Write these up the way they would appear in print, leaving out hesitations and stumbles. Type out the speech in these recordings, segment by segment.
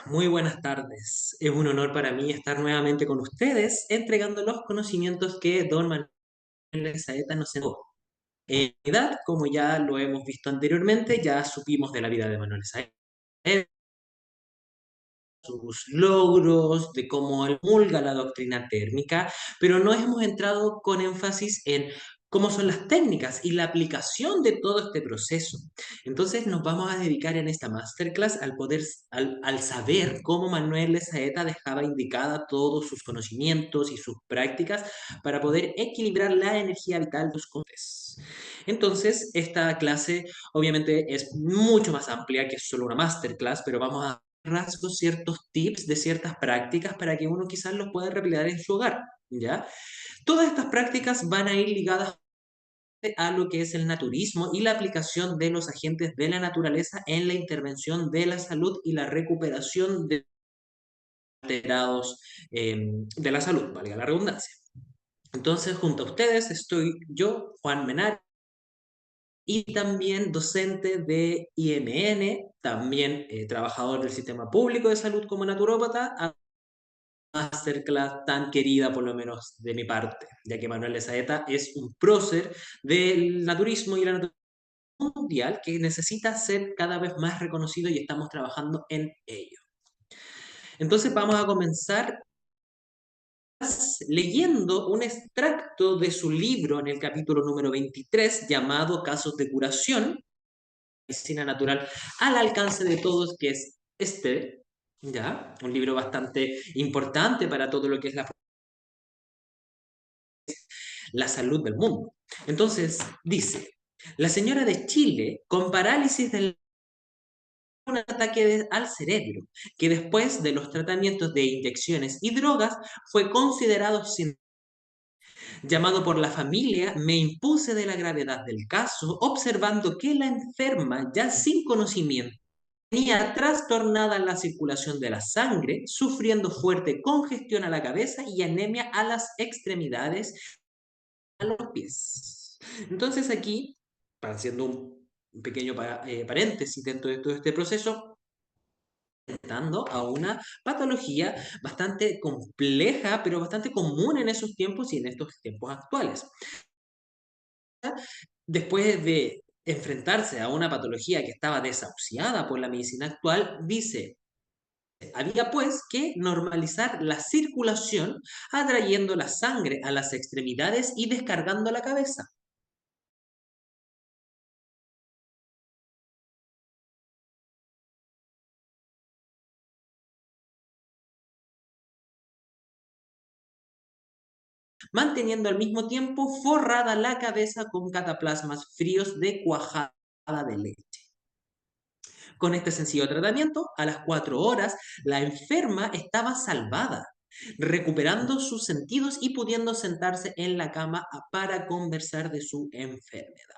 Muy buenas tardes. Es un honor para mí estar nuevamente con ustedes entregando los conocimientos que don Manuel Saeta nos entregó. En realidad, como ya lo hemos visto anteriormente, ya supimos de la vida de Manuel Saeta, sus logros, de cómo él promulga la doctrina térmica, pero no hemos entrado con énfasis en cómo son las técnicas y la aplicación de todo este proceso. Entonces nos vamos a dedicar en esta masterclass al saber cómo Manuel Saeta dejaba indicada todos sus conocimientos y sus prácticas para poder equilibrar la energía vital de los componentes. Entonces, esta clase obviamente es mucho más amplia que solo una masterclass, pero vamos a rasgos, ciertos tips de ciertas prácticas para que uno quizás los pueda replicar en su hogar, ¿ya? Todas estas prácticas van a ir ligadas a lo que es el naturismo y la aplicación de los agentes de la naturaleza en la intervención de la salud y la recuperación de alterados de la salud, valga la redundancia. Entonces, junto a ustedes estoy yo, Juan Menar, y también docente de IMN, también trabajador del sistema público de salud como naturópata, masterclass tan querida, por lo menos de mi parte, ya que Manuel de Saeta es un prócer del naturismo y la naturaleza mundial que necesita ser cada vez más reconocido y estamos trabajando en ello. Entonces vamos a comenzar leyendo un extracto de su libro en el capítulo número 23 llamado Casos de Curación, Medicina Natural al alcance de todos, que es ¿ya? Un libro bastante importante para todo lo que es la salud del mundo. Entonces, dice, la señora de Chile con parálisis del un ataque al cerebro, que después de los tratamientos de inyecciones y drogas fue considerado sin llamado por la familia, me impuse de la gravedad del caso, observando que la enferma, ya sin conocimiento, tenía trastornada la circulación de la sangre, sufriendo fuerte congestión a la cabeza y anemia a las extremidades, a los pies. Entonces aquí, haciendo un pequeño paréntesis dentro de todo este proceso, enfrentando a una patología bastante compleja, pero bastante común en esos tiempos y en estos tiempos actuales. Después de enfrentarse a una patología que estaba desahuciada por la medicina actual, dice, había pues que normalizar la circulación atrayendo la sangre a las extremidades y descargando la cabeza. Manteniendo al mismo tiempo forrada la cabeza con cataplasmas fríos de cuajada de leche. Con este sencillo tratamiento, a las 4 horas, la enferma estaba salvada, recuperando sus sentidos y pudiendo sentarse en la cama para conversar de su enfermedad.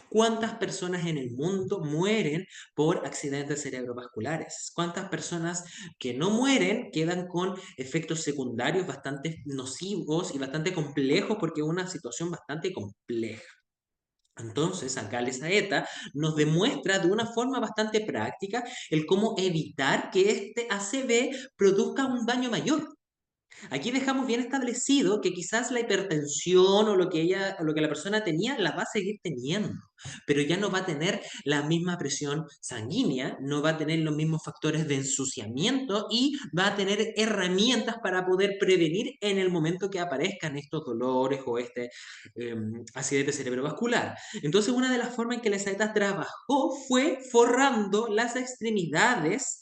¿Cuántas personas en el mundo mueren por accidentes cerebrovasculares? ¿Cuántas personas que no mueren quedan con efectos secundarios bastante nocivos y bastante complejos porque es una situación bastante compleja? Entonces, acá Saeta nos demuestra de una forma bastante práctica el cómo evitar que este ACV produzca un daño mayor. Aquí dejamos bien establecido que quizás la hipertensión o lo que la persona tenía la va a seguir teniendo, pero ya no va a tener la misma presión sanguínea, no va a tener los mismos factores de ensuciamiento y va a tener herramientas para poder prevenir en el momento que aparezcan estos dolores o este accidente cerebrovascular. Entonces, una de las formas en que la Saeta trabajó fue forrando las extremidades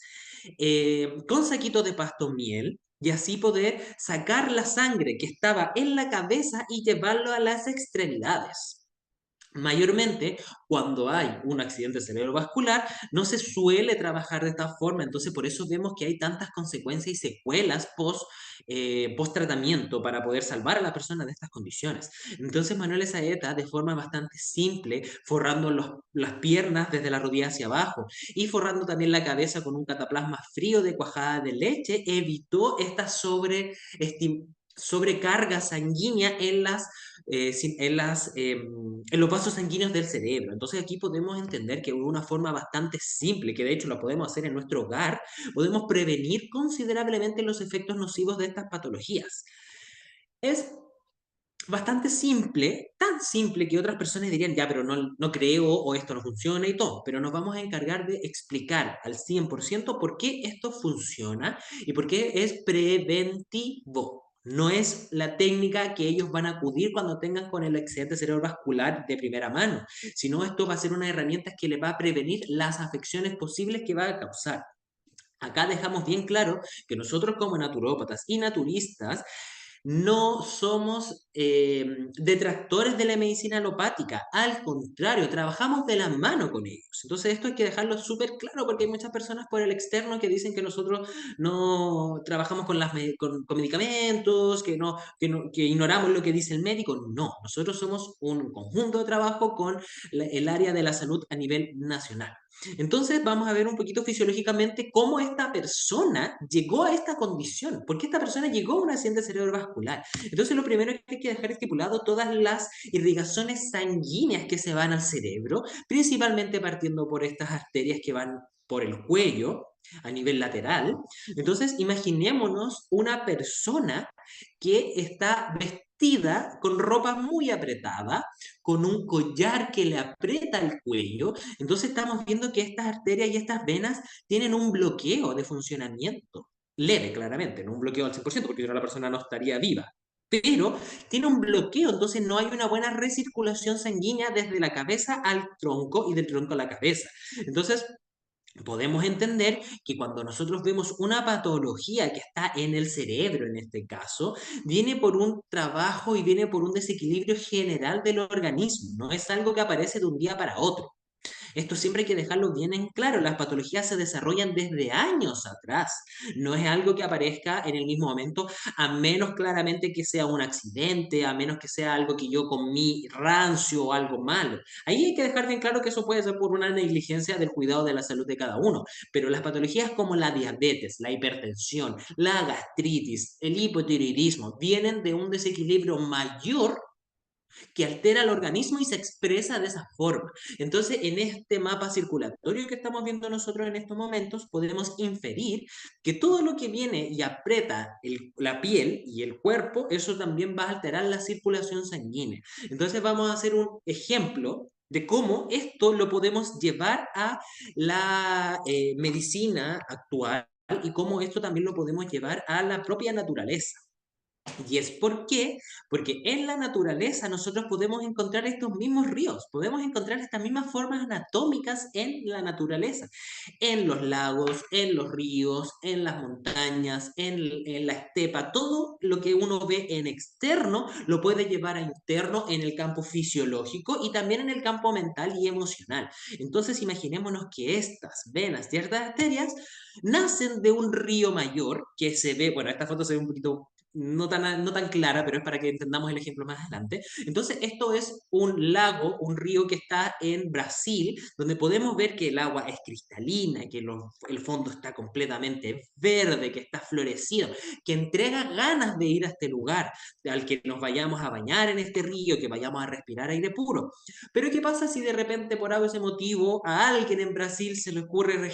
con saquitos de pasto miel y así poder sacar la sangre que estaba en la cabeza y llevarlo a las extremidades. Mayormente, cuando hay un accidente cerebrovascular, no se suele trabajar de esta forma, entonces por eso vemos que hay tantas consecuencias y secuelas post tratamiento para poder salvar a la persona de estas condiciones. Entonces Manuel Saeta, de forma bastante simple, forrando las piernas desde la rodilla hacia abajo y forrando también la cabeza con un cataplasma frío de cuajada de leche, evitó esta sobrecarga sanguínea en los vasos sanguíneos del cerebro. Entonces aquí podemos entender que de una forma bastante simple, que de hecho lo podemos hacer en nuestro hogar, podemos prevenir considerablemente los efectos nocivos de estas patologías. Es bastante simple, tan simple que otras personas dirían, ya, pero no creo o esto no funciona y todo, pero nos vamos a encargar de explicar al 100% por qué esto funciona y por qué es preventivo. No es la técnica que ellos van a acudir cuando tengan con el accidente cerebrovascular de primera mano, sino esto va a ser una herramienta que les va a prevenir las afecciones posibles que va a causar. Acá dejamos bien claro que nosotros como naturópatas y naturistas no somos detractores de la medicina alopática, al contrario, trabajamos de la mano con ellos. Entonces esto hay que dejarlo súper claro porque hay muchas personas por el externo que dicen que nosotros no trabajamos con medicamentos, que ignoramos lo que dice el médico. No, nosotros somos un conjunto de trabajo con el área de la salud a nivel nacional. Entonces vamos a ver un poquito fisiológicamente cómo esta persona llegó a esta condición, por qué esta persona llegó a un accidente cerebrovascular. Entonces lo primero es que hay que dejar estipulado todas las irrigaciones sanguíneas que se van al cerebro, principalmente partiendo por estas arterias que van por el cuello a nivel lateral. Entonces imaginémonos una persona que está vestida con ropa muy apretada, con un collar que le aprieta el cuello. Entonces estamos viendo que estas arterias y estas venas tienen un bloqueo de funcionamiento. Leve, claramente, no un bloqueo al 100%, porque si no la persona no estaría viva. Pero tiene un bloqueo, entonces no hay una buena recirculación sanguínea desde la cabeza al tronco y del tronco a la cabeza. Entonces, podemos entender que cuando nosotros vemos una patología que está en el cerebro, en este caso, viene por un trabajo y viene por un desequilibrio general del organismo. No es algo que aparece de un día para otro. Esto siempre hay que dejarlo bien en claro. Las patologías se desarrollan desde años atrás. No es algo que aparezca en el mismo momento, a menos claramente que sea un accidente, a menos que sea algo que yo comí rancio o algo malo. Ahí hay que dejar bien claro que eso puede ser por una negligencia del cuidado de la salud de cada uno. Pero las patologías como la diabetes, la hipertensión, la gastritis, el hipotiroidismo, vienen de un desequilibrio mayor que altera el organismo y se expresa de esa forma. Entonces, en este mapa circulatorio que estamos viendo nosotros en estos momentos, podemos inferir que todo lo que viene y aprieta la piel y el cuerpo, eso también va a alterar la circulación sanguínea. Entonces, vamos a hacer un ejemplo de cómo esto lo podemos llevar a la medicina actual y cómo esto también lo podemos llevar a la propia naturaleza. ¿Y es por qué? Porque en la naturaleza nosotros podemos encontrar estos mismos ríos, podemos encontrar estas mismas formas anatómicas en la naturaleza, en los lagos, en los ríos, en las montañas, en la estepa, todo lo que uno ve en externo lo puede llevar a interno en el campo fisiológico y también en el campo mental y emocional. Entonces imaginémonos que estas venas y estas arterias nacen de un río mayor que se ve, bueno, esta foto se ve un poquito no tan clara, pero es para que entendamos el ejemplo más adelante. Entonces, esto es un lago, un río que está en Brasil, donde podemos ver que el agua es cristalina, que el fondo está completamente verde, que está florecido, que entrega ganas de ir a este lugar, al que nos vayamos a bañar en este río, que vayamos a respirar aire puro. Pero ¿qué pasa si de repente por algo ese motivo a alguien en Brasil se le ocurre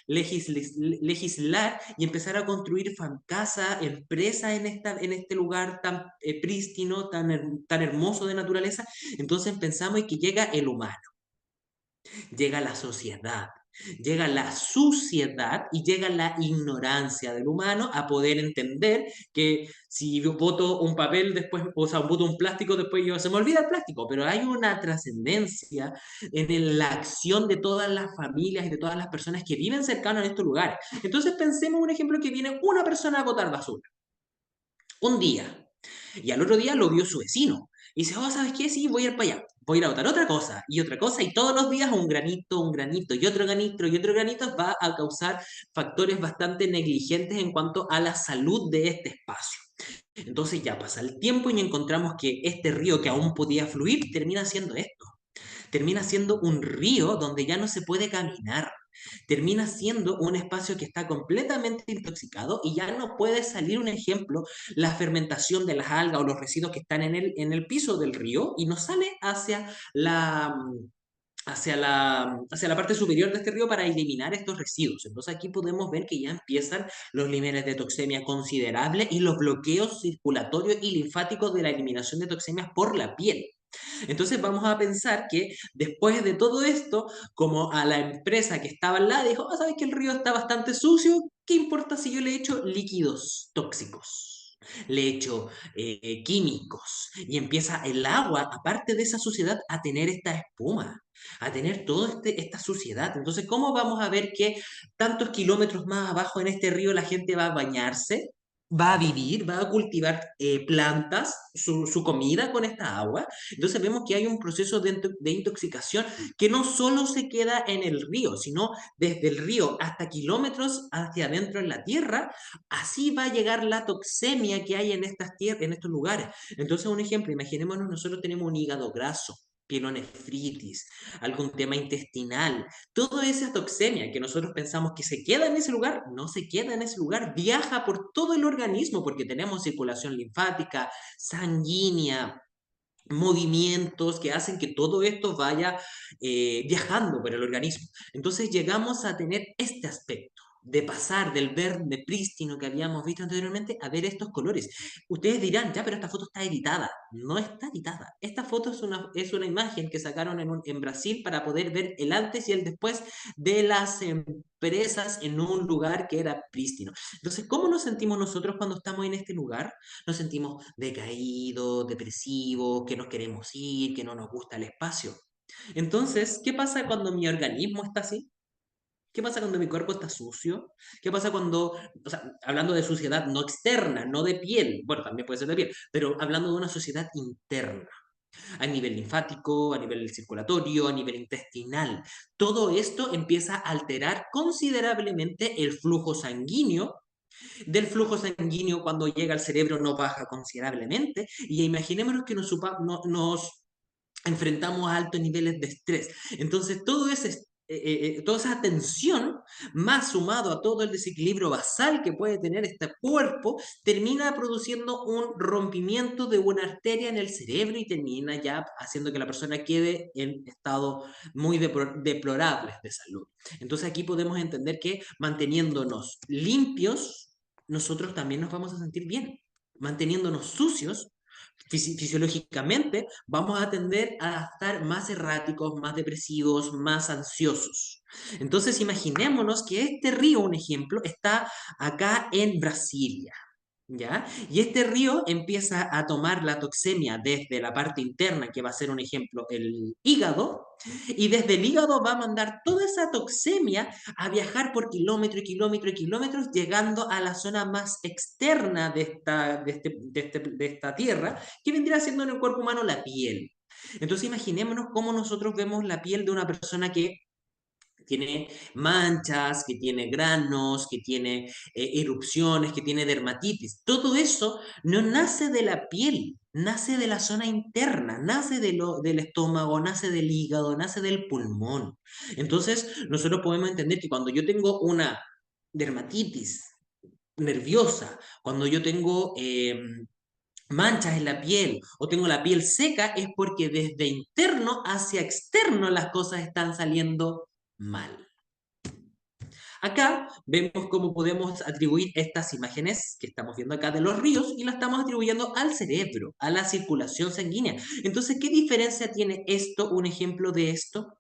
legislar y empezar a construir casa, empresa en este lugar tan prístino, tan hermoso de naturaleza? Entonces pensamos y que llega el humano, llega la sociedad, llega la suciedad y llega la ignorancia del humano a poder entender que si yo boto un papel después, o sea, boto un plástico, después se me olvida el plástico, pero hay una trascendencia la acción de todas las familias y de todas las personas que viven cercanos en estos lugares. Entonces pensemos un ejemplo que viene una persona a botar basura un día. Y al otro día lo vio su vecino. Y dice, oh, ¿sabes qué? Sí, voy a ir para allá. Voy a ir a botar otra cosa, y todos los días un granito, y otro granito va a causar factores bastante negligentes en cuanto a la salud de este espacio. Entonces ya pasa el tiempo y encontramos que este río que aún podía fluir termina siendo esto. Termina siendo un río donde ya no se puede caminar. termina siendo un espacio que está completamente intoxicado y ya no puede salir, un ejemplo, la fermentación de las algas o los residuos que están en el piso del río y no sale hacia la parte superior de este río para eliminar estos residuos. Entonces aquí podemos ver que ya empiezan los niveles de toxemia considerables y los bloqueos circulatorios y linfáticos de la eliminación de toxemias por la piel. Entonces vamos a pensar que después de todo esto, como a la empresa que estaba al lado dijo, ¿sabes que el río está bastante sucio? ¿Qué importa si yo le echo líquidos tóxicos? Le echo químicos y empieza el agua, aparte de esa suciedad, a tener esta espuma, a tener toda esta suciedad. Entonces, ¿cómo vamos a ver que tantos kilómetros más abajo en este río la gente va a bañarse? Va a vivir, va a cultivar plantas, su comida con esta agua. Entonces vemos que hay un proceso de intoxicación que no solo se queda en el río, sino desde el río hasta kilómetros hacia adentro en la tierra. Así va a llegar la toxemia que hay en estas tierras, en estos lugares. Entonces, un ejemplo, imaginémonos, nosotros tenemos un hígado graso, pielonefritis, algún tema intestinal, toda esa toxemia que nosotros pensamos que se queda en ese lugar, no se queda en ese lugar, viaja por todo el organismo porque tenemos circulación linfática, sanguínea, movimientos que hacen que todo esto vaya viajando por el organismo. Entonces llegamos a tener este aspecto de pasar del verde prístino que habíamos visto anteriormente a ver estos colores. Ustedes dirán, ya, pero esta foto está editada. No está editada. Esta foto es una imagen que sacaron en Brasil para poder ver el antes y el después de las empresas en un lugar que era prístino. Entonces, ¿cómo nos sentimos nosotros cuando estamos en este lugar? Nos sentimos decaídos, depresivos, que nos queremos ir, que no nos gusta el espacio. Entonces, ¿qué pasa cuando mi organismo está así? ¿Qué pasa cuando mi cuerpo está sucio? ¿Qué pasa cuando, o sea, hablando de suciedad no externa, no de piel, bueno, también puede ser de piel, pero hablando de una suciedad interna, a nivel linfático, a nivel circulatorio, a nivel intestinal? Todo esto empieza a alterar considerablemente el flujo sanguíneo. Del flujo sanguíneo cuando llega al cerebro no baja considerablemente y imaginémonos que nos enfrentamos a altos niveles de estrés. Entonces, toda esa tensión, más sumado a todo el desequilibrio basal que puede tener este cuerpo, termina produciendo un rompimiento de una arteria en el cerebro y termina ya haciendo que la persona quede en estado muy deplorables de salud. Entonces, aquí podemos entender que manteniéndonos limpios, nosotros también nos vamos a sentir bien. Manteniéndonos sucios, fisiológicamente vamos a tender a estar más erráticos, más depresivos, más ansiosos. Entonces imaginémonos que este río, un ejemplo, está acá en Brasilia. ¿Ya? Y este río empieza a tomar la toxemia desde la parte interna, que va a ser un ejemplo, el hígado, y desde el hígado va a mandar toda esa toxemia a viajar por kilómetros y kilómetros y kilómetros, llegando a la zona más externa de esta tierra, que vendría siendo en el cuerpo humano la piel. Entonces imaginémonos cómo nosotros vemos la piel de una persona que tiene manchas, que tiene granos, que tiene erupciones, que tiene dermatitis. Todo eso no nace de la piel, nace de la zona interna, nace del estómago, nace del hígado, nace del pulmón. Entonces, nosotros podemos entender que cuando yo tengo una dermatitis nerviosa, cuando yo tengo manchas en la piel o tengo la piel seca, es porque desde interno hacia externo las cosas están saliendo mal. Acá vemos cómo podemos atribuir estas imágenes que estamos viendo acá de los ríos y las estamos atribuyendo al cerebro, a la circulación sanguínea. Entonces, ¿qué diferencia tiene esto, un ejemplo de esto?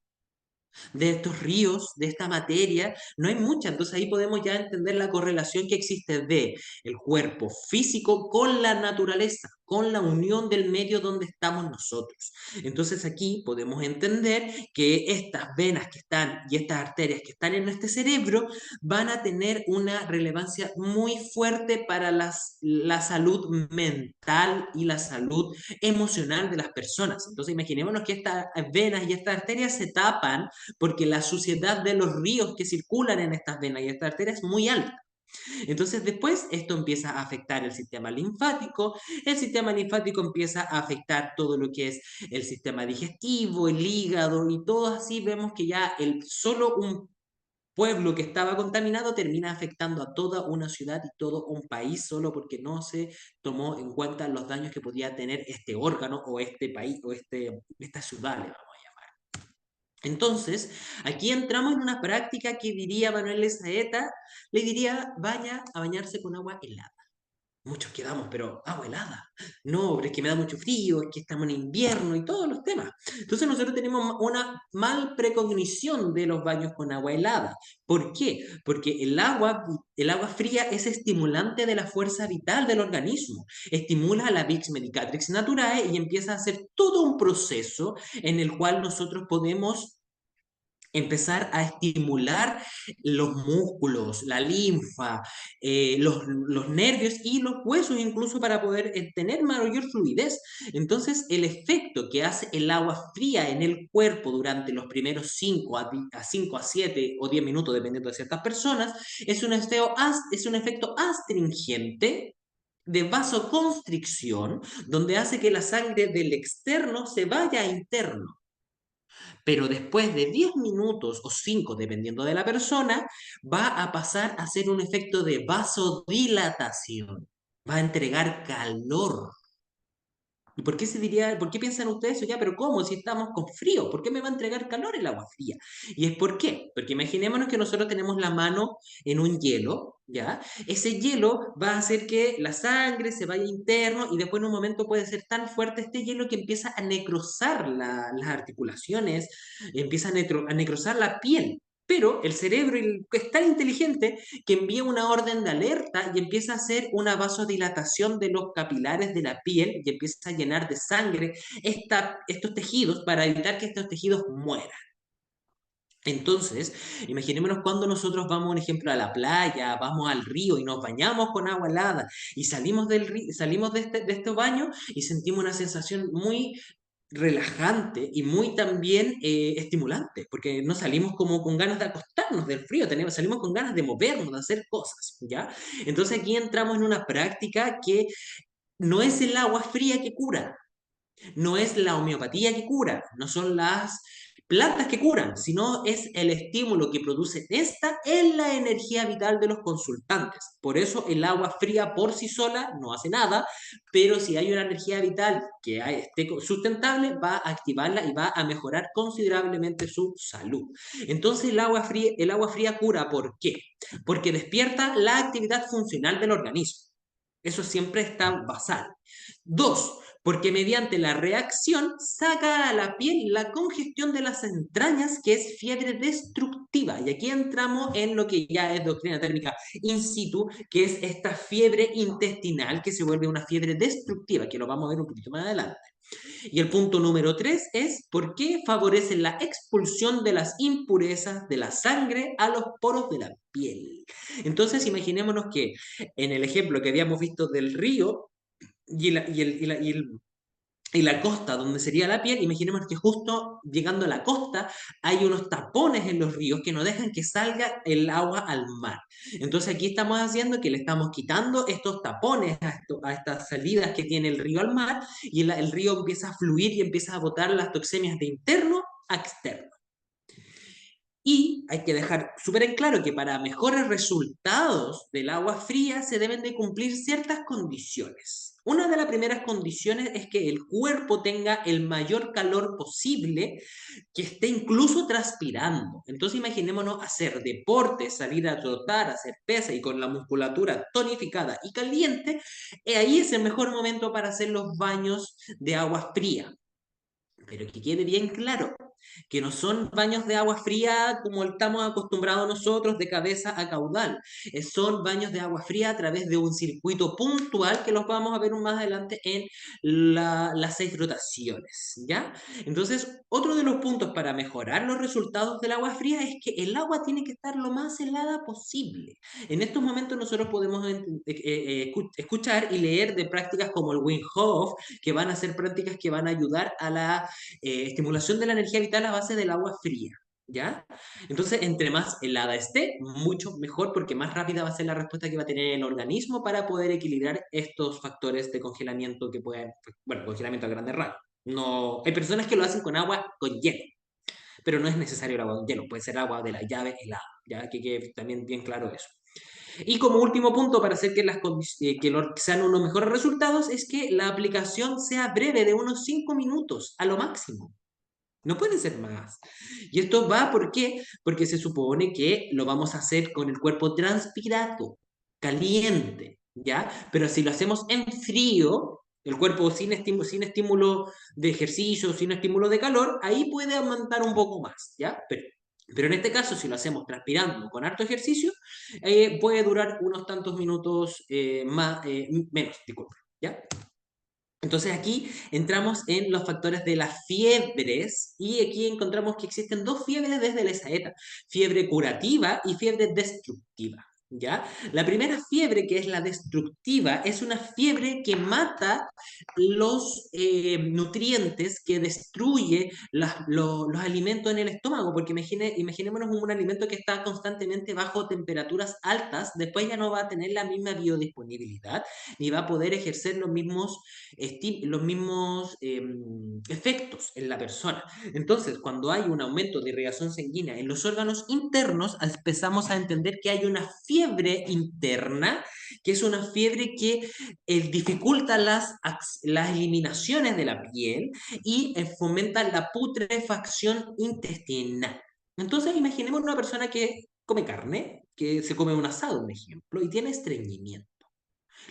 De estos ríos, de esta materia, no hay mucha. Entonces ahí podemos ya entender la correlación que existe de el cuerpo físico con la naturaleza, con la unión del medio donde estamos nosotros. Entonces aquí podemos entender que estas venas que están y estas arterias que están en este cerebro van a tener una relevancia muy fuerte para la salud mental y la salud emocional de las personas. Entonces imaginémonos que estas venas y estas arterias se tapan porque la suciedad de los ríos que circulan en estas venas y estas arterias es muy alta. Entonces después esto empieza a afectar el sistema linfático empieza a afectar todo lo que es el sistema digestivo, el hígado y todo así vemos que ya solo un pueblo que estaba contaminado termina afectando a toda una ciudad y todo un país solo porque no se tomó en cuenta los daños que podía tener este órgano o este país o esta ciudad, le vamos a llamar. Entonces, aquí entramos en una práctica que diría Manuel Lesaeta, le diría, vaya a bañarse con agua helada. Muchos quedamos, pero agua helada. No, pero es que me da mucho frío, es que estamos en invierno y todos los temas. Entonces nosotros tenemos una mal precognición de los baños con agua helada. ¿Por qué? Porque el agua fría es estimulante de la fuerza vital del organismo. Estimula la Vix Medicatrix Naturae y empieza a hacer todo un proceso en el cual nosotros podemos empezar a estimular los músculos, la linfa, los nervios y los huesos incluso para poder tener mayor fluidez. Entonces, el efecto que hace el agua fría en el cuerpo durante los primeros 5 a 7 o 10 minutos, dependiendo de ciertas personas, es un efecto astringente de vasoconstricción, donde hace que la sangre del externo se vaya a interno. Pero después de 10 minutos o 5, dependiendo de la persona, va a pasar a ser un efecto de vasodilatación. Va a entregar calor. ¿Y por qué se diría, por qué piensan ustedes eso? Ya, pero ¿cómo? Si estamos con frío, ¿por qué me va a entregar calor el agua fría? ¿Y es por qué? Porque imaginémonos que nosotros tenemos la mano en un hielo, ¿ya? Ese hielo va a hacer que la sangre se vaya interno y después en un momento puede ser tan fuerte este hielo que empieza a necrosar las articulaciones, empieza a necrosar la piel. Pero el cerebro es tan inteligente que envía una orden de alerta y empieza a hacer una vasodilatación de los capilares de la piel y empieza a llenar de sangre estos tejidos para evitar que estos tejidos mueran. Entonces, imaginémonos cuando nosotros vamos, por ejemplo, a la playa, vamos al río y nos bañamos con agua helada y salimos de este baño y sentimos una sensación muy relajante y muy también estimulante, porque no salimos como con ganas de acostarnos del frío, salimos con ganas de movernos, de hacer cosas, ¿ya? Entonces aquí entramos en una práctica que no es el agua fría que cura, no es la homeopatía que cura, no son las plantas que curan, sino es el estímulo que produce esta en la energía vital de los consultantes. Por eso el agua fría por sí sola no hace nada, pero si hay una energía vital que esté sustentable, va a activarla y va a mejorar considerablemente su salud. Entonces el agua fría cura, ¿por qué? Porque despierta la actividad funcional del organismo. Eso siempre está basal. Dos, porque mediante la reacción saca a la piel la congestión de las entrañas, que es fiebre destructiva. Y aquí entramos en lo que ya es doctrina térmica in situ, que es esta fiebre intestinal que se vuelve una fiebre destructiva, que lo vamos a ver un poquito más adelante. Y el punto número 3 es por qué favorece la expulsión de las impurezas de la sangre a los poros de la piel. Entonces, imaginémonos que en el ejemplo que habíamos visto del río, y la costa, donde sería la piel, imaginemos que justo llegando a la costa hay unos tapones en los ríos que no dejan que salga el agua al mar. Entonces aquí estamos haciendo que le estamos quitando estos tapones a estas salidas que tiene el río al mar y el río empieza a fluir y empieza a botar las toxemias de interno a externo. Y hay que dejar súper en claro que para mejores resultados del agua fría se deben de cumplir ciertas condiciones. Una de las primeras condiciones es que el cuerpo tenga el mayor calor posible, que esté incluso transpirando. Entonces imaginémonos hacer deporte, salir a trotar, hacer pesa y con la musculatura tonificada y caliente, ahí es el mejor momento para hacer los baños de agua fría. Pero que quede bien claro, que no son baños de agua fría como estamos acostumbrados nosotros de cabeza a caudal. Son baños de agua fría a través de un circuito puntual que los vamos a ver más adelante en las 6 rotaciones, ¿ya? Entonces, otro de los puntos para mejorar los resultados del agua fría es que el agua tiene que estar lo más helada posible. En estos momentos nosotros podemos escuchar y leer de prácticas como el Wim Hof, que van a ser prácticas que van a ayudar a la estimulación de la energía vital a base del agua fría, ¿ya? Entonces, entre más helada esté, mucho mejor porque más rápida va a ser la respuesta que va a tener el organismo para poder equilibrar estos factores de congelamiento que pueden, bueno, congelamiento a grandes rasgos. No, hay personas que lo hacen con agua con hielo, pero no es necesario el agua con hielo, puede ser agua de la llave helada. ya que quede también bien claro eso. Y como último punto, para hacer que, sean unos mejores resultados, es que la aplicación sea breve, de unos 5 minutos a lo máximo. No puede ser más. Y esto va, ¿por qué? Porque se supone que lo vamos a hacer con el cuerpo transpirado, caliente, ¿ya? Pero si lo hacemos en frío, el cuerpo sin estímulo de ejercicio, sin estímulo de calor, ahí puede aumentar un poco más, ¿ya? Pero en este caso, si lo hacemos transpirando con harto ejercicio, puede durar unos tantos minutos menos, disculpa, ¿ya? Entonces aquí entramos en los factores de las fiebres y aquí encontramos que existen dos fiebres desde la saeta, fiebre curativa y fiebre destructiva. ¿Ya? La primera fiebre, que es la destructiva, es una fiebre que mata los nutrientes, que destruye los alimentos en el estómago, porque imaginémonos un alimento que está constantemente bajo temperaturas altas, después ya no va a tener la misma biodisponibilidad, ni va a poder ejercer los mismos efectos en la persona. Entonces, cuando hay un aumento de irrigación sanguínea en los órganos internos, empezamos a entender que hay una fiebre interna, que es una fiebre que dificulta las eliminaciones de la piel y fomenta la putrefacción intestinal. Entonces, imaginemos una persona que come carne, que se come un asado, un ejemplo, y tiene estreñimiento.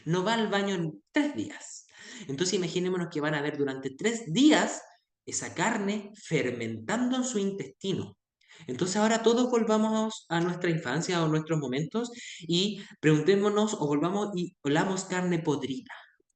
No va al baño en 3 días. Entonces imaginémonos que van a ver durante 3 días esa carne fermentando en su intestino. Entonces ahora todos volvamos a nuestra infancia o nuestros momentos y preguntémonos o volvamos y olamos carne podrida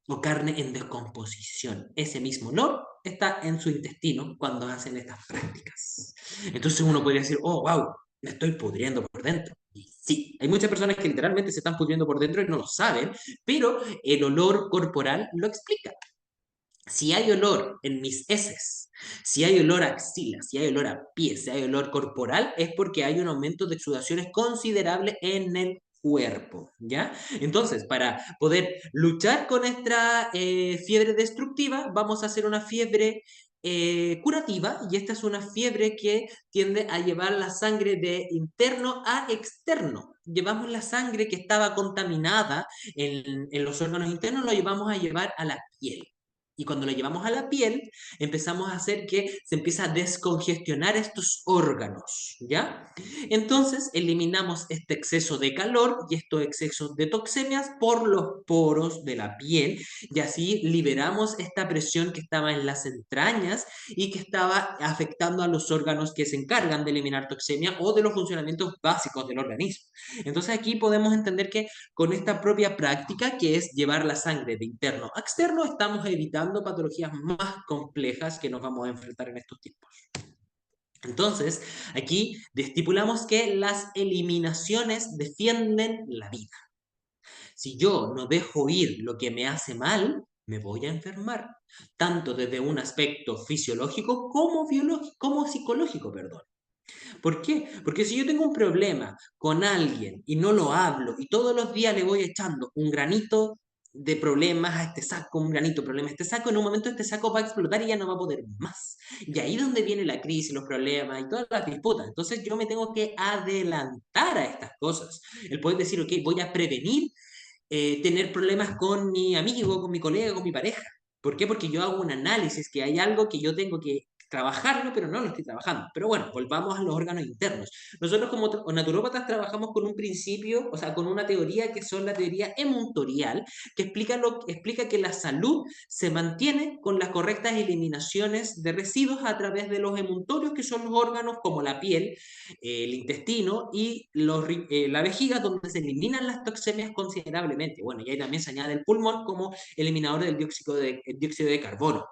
o carne en descomposición. Ese mismo olor está en su intestino cuando hacen estas prácticas. Entonces uno podría decir, oh, wow, me estoy pudriendo por dentro. Y sí, hay muchas personas que literalmente se están pudriendo por dentro y no lo saben, pero el olor corporal lo explica. Si hay olor en mis heces, si hay olor a axila, si hay olor a pies, si hay olor corporal, es porque hay un aumento de exudaciones considerable en el cuerpo, ¿ya? Entonces, para poder luchar con esta fiebre destructiva, vamos a hacer una fiebre curativa, y esta es una fiebre que tiende a llevar la sangre de interno a externo. Llevamos la sangre que estaba contaminada en los órganos internos, lo llevamos a llevar a la piel. Y cuando lo llevamos a la piel, empezamos a hacer que se empieza a descongestionar estos órganos, ¿ya? Entonces, eliminamos este exceso de calor y estos excesos de toxemias por los poros de la piel, y así liberamos esta presión que estaba en las entrañas y que estaba afectando a los órganos que se encargan de eliminar toxemia o de los funcionamientos básicos del organismo. Entonces, aquí podemos entender que con esta propia práctica, que es llevar la sangre de interno a externo, estamos evitando patologías más complejas que nos vamos a enfrentar en estos tiempos. Entonces, aquí estipulamos que las eliminaciones defienden la vida. Si yo no dejo ir lo que me hace mal, me voy a enfermar, tanto desde un aspecto fisiológico como biológico, como psicológico, perdón. ¿Por qué? Porque si yo tengo un problema con alguien y no lo hablo y todos los días le voy echando un granito de problemas a este saco, un granito de problemas a este saco, en un momento este saco va a explotar y ya no va a poder más. Y ahí es donde viene la crisis, los problemas y todas las disputas. Entonces yo me tengo que adelantar a estas cosas. El poder decir, ok, voy a prevenir tener problemas con mi amigo, con mi colega, con mi pareja. ¿Por qué? Porque yo hago un análisis, que hay algo que yo tengo que trabajarlo, pero no lo estoy trabajando. Pero bueno, volvamos a los órganos internos. Nosotros como naturópatas trabajamos con un principio, o sea, con una teoría que son la teoría emuntorial, que explica que la salud se mantiene con las correctas eliminaciones de residuos a través de los emuntorios, que son los órganos como la piel, el intestino y la vejiga, donde se eliminan las toxemias considerablemente. Bueno, y ahí también se añade el pulmón como eliminador del dióxido de carbono.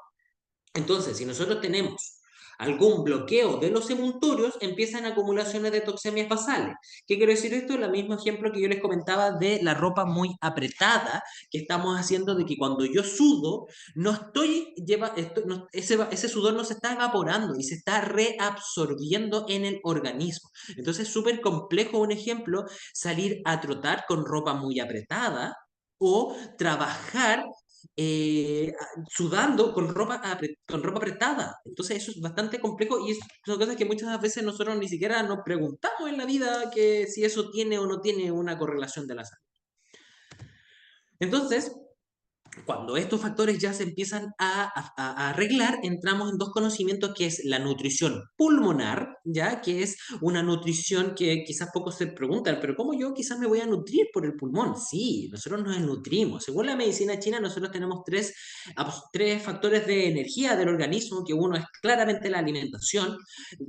Entonces, si nosotros tenemos algún bloqueo de los emuntorios, empiezan acumulaciones de toxemias basales. ¿Qué quiere decir esto? El mismo ejemplo que yo les comentaba de la ropa muy apretada que estamos haciendo, de que cuando yo sudo, ese sudor no se está evaporando y se está reabsorbiendo en el organismo. Entonces es súper complejo, un ejemplo, salir a trotar con ropa muy apretada o trabajar sudando con ropa apretada. Entonces eso es bastante complejo y son cosas que muchas veces nosotros ni siquiera nos preguntamos en la vida que si eso tiene o no tiene una correlación de la salud. Entonces, cuando estos factores ya se empiezan a arreglar, entramos en dos conocimientos que es la nutrición pulmonar, ya que es una nutrición que quizás pocos se preguntan, pero ¿cómo yo quizás me voy a nutrir por el pulmón? Sí, nosotros nos nutrimos. Según la medicina china, nosotros tenemos tres factores de energía del organismo, que uno es claramente la alimentación,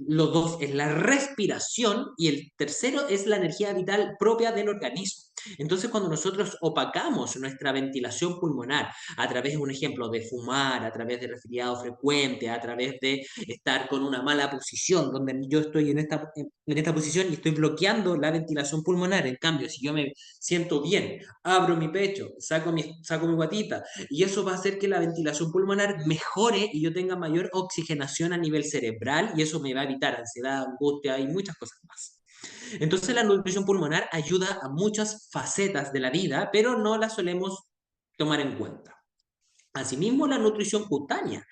los dos es la respiración y el tercero es la energía vital propia del organismo. Entonces, cuando nosotros opacamos nuestra ventilación pulmonar a través de un ejemplo de fumar, a través de resfriado frecuente, a través de estar con una mala posición, donde yo estoy en esta posición y estoy bloqueando la ventilación pulmonar, en cambio, si yo me siento bien, abro mi pecho, saco mi guatita, y eso va a hacer que la ventilación pulmonar mejore y yo tenga mayor oxigenación a nivel cerebral, y eso me va a evitar ansiedad, angustia y muchas cosas más. Entonces la nutrición pulmonar ayuda a muchas facetas de la vida, pero no la solemos tomar en cuenta. Asimismo, la nutrición cutánea.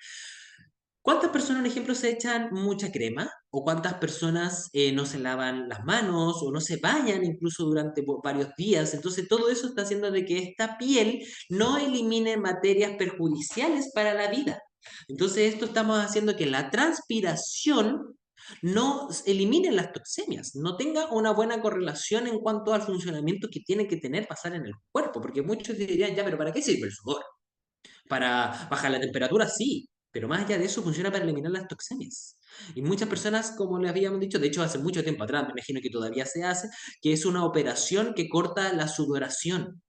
¿Cuántas personas, por ejemplo, se echan mucha crema? ¿O cuántas personas no se lavan las manos o no se bañan incluso durante varios días? Entonces, todo eso está haciendo de que esta piel no elimine materias perjudiciales para la vida. Entonces, esto estamos haciendo que la transpiración no elimine las toxemias, no tenga una buena correlación en cuanto al funcionamiento que tiene que tener pasar en el cuerpo, porque muchos dirían, ya, pero ¿para qué sirve el sudor? Para bajar la temperatura, sí, pero más allá de eso funciona para eliminar las toxinas. Y muchas personas, como les habíamos dicho, de hecho hace mucho tiempo atrás, me imagino que todavía se hace, que es una operación que corta la sudoración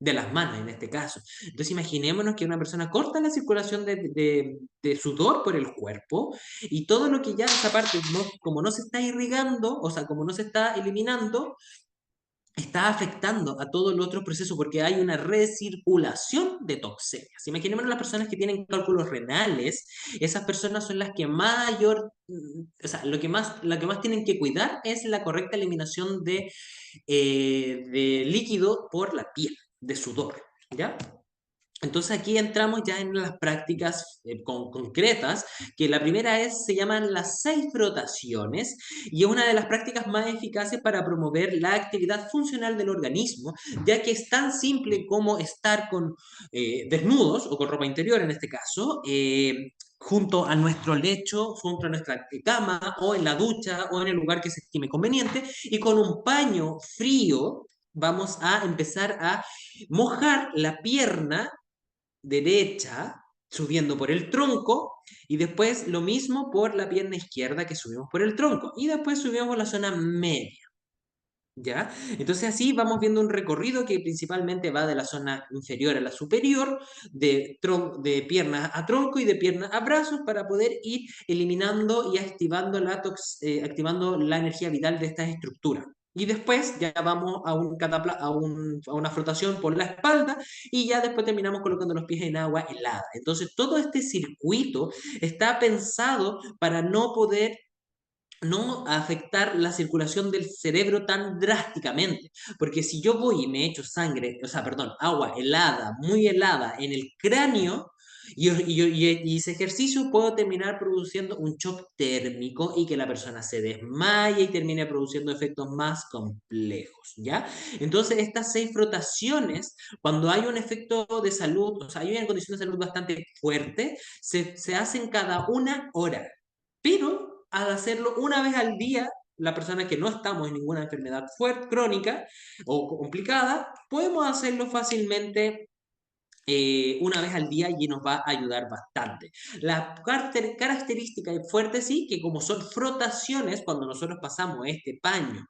de las manos en este caso. Entonces imaginémonos que una persona corta la circulación de sudor por el cuerpo y todo lo que ya esa parte, como no se está irrigando, o sea, como no se está eliminando, está afectando a todo el otro proceso porque hay una recirculación de toxinas. Imaginémonos las personas que tienen cálculos renales, esas personas son las que o sea, lo que más tienen que cuidar es la correcta eliminación de líquido por la piel, de sudor, ¿ya? Entonces aquí entramos ya en las prácticas concretas, que la primera se llaman las 6 frotaciones y es una de las prácticas más eficaces para promover la actividad funcional del organismo, ya que es tan simple como estar con desnudos o con ropa interior en este caso, junto a nuestro lecho, junto a nuestra cama o en la ducha o en el lugar que se estime conveniente y con un paño frío vamos a empezar a mojar la pierna derecha subiendo por el tronco y después lo mismo por la pierna izquierda que subimos por el tronco y después subimos la zona media. ¿Ya? Entonces así vamos viendo un recorrido que principalmente va de la zona inferior a la superior, de pierna a tronco y de pierna a brazos para poder ir eliminando y activando la energía vital de estas estructuras. Y después ya vamos a una frotación por la espalda y ya después terminamos colocando los pies en agua helada. Entonces todo este circuito está pensado para no afectar la circulación del cerebro tan drásticamente. Porque si yo voy y me echo sangre, o sea, perdón, agua helada, muy helada en el cráneo, y ese ejercicio puedo terminar produciendo un shock térmico y que la persona se desmaye y termine produciendo efectos más complejos, ¿ya? Entonces, estas 6 frotaciones, cuando hay un efecto de salud, o sea, hay una condición de salud bastante fuerte, se hacen cada 1 hora. Pero al hacerlo una vez al día, la persona que no estamos en ninguna enfermedad fuerte, crónica o complicada, podemos hacerlo fácilmente una vez al día y nos va a ayudar bastante. La característica fuerte sí, que como son frotaciones, cuando nosotros pasamos este paño